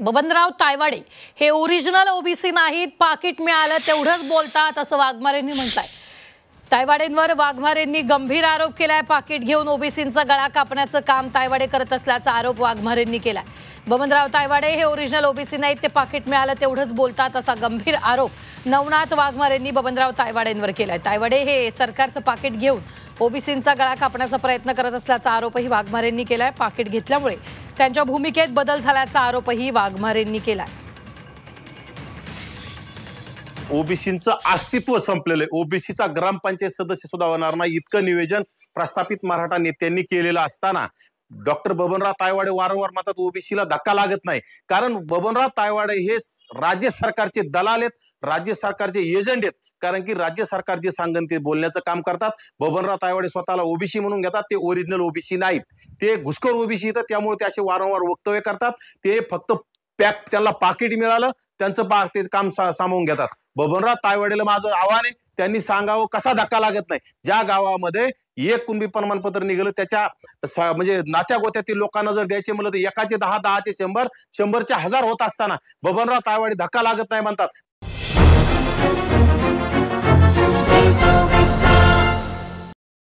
बबनराव तायवाडे हे original OBC नाहीत, पाकिट मिळालं तेवढंच बोलतात असं वाघमारेंनी म्हटलंय। तायवाडेंवर वाघमारेंनी गंभीर आरोप केलाय। पाकिट घेऊन ओबीसींचा गळा कापण्याचं काम तायवाडे करत असल्याचा आरोप वाघमारेंनी केलाय। बबनराव तायवाडे हे ओरिजिनल ओबीसी नाहीत, ते पाकिट मिळालं तेवढंच बोलतात असा गंभीर आरोप नवनाथ वाघमारेंनी बबनराव तायवाडेंवर केलाय। तायवाडे हे सरकारचं पाकिट घेऊन ओबीसींचा गळा कापण्याचा प्रयत्न करत असल्याचा आरोपही वाघमारेंनी केलाय। पाकिट घेतल्यामुळे त्यांच्या भूमिकेत बदल झाल्याचा आरोपही वाघमारेंनी केलाय। ओबीसींचं अस्तित्व संपलेलं आहे। ओबीसीचा ग्रामपंचायत सदस्य सुद्धा होणार नाही इतकं निवेदन प्रस्थापित मराठा नेत्यांनी केलेलं असताना डॉक्टर बबनराव तायवाडे वारंवार म्हणतात ओबीसीला धक्का लागत नाही, कारण बबनराव तायवाडे हे राज्य सरकारचे दलाल आहेत, राज्य सरकारचे एजंट आहेत। कारण की राज्य सरकार जे सांगन ते बोलण्याचं काम करतात। बबनराव तायवाडे स्वतःला ओबीसी म्हणून घेतात, ते ओरिजिनल ओबीसी नाहीत, ते घुसखोर ओबीसी आहेत। त्यामुळे ते असे वारंवार वक्तव्य करतात। ते फक्त त्यांना पाकिट मिळालं त्यांचं ते काम सामावून घेतात। बबनराव तायवाडेला माझं आव्हान आहे, त्यांनी सांगावं कसा धक्का लागत नाही। ज्या गावामध्ये एक कुणबी प्रमाणपत्र निघालं त्याच्या म्हणजे नात्या गोत्यातील लोकांना जर द्यायचे म्हणलं तर एकाचे 10, 10चे 100, 100चे 1000 होत असताना बबनराव तायवाडे धक्का लागत नाही म्हणतात।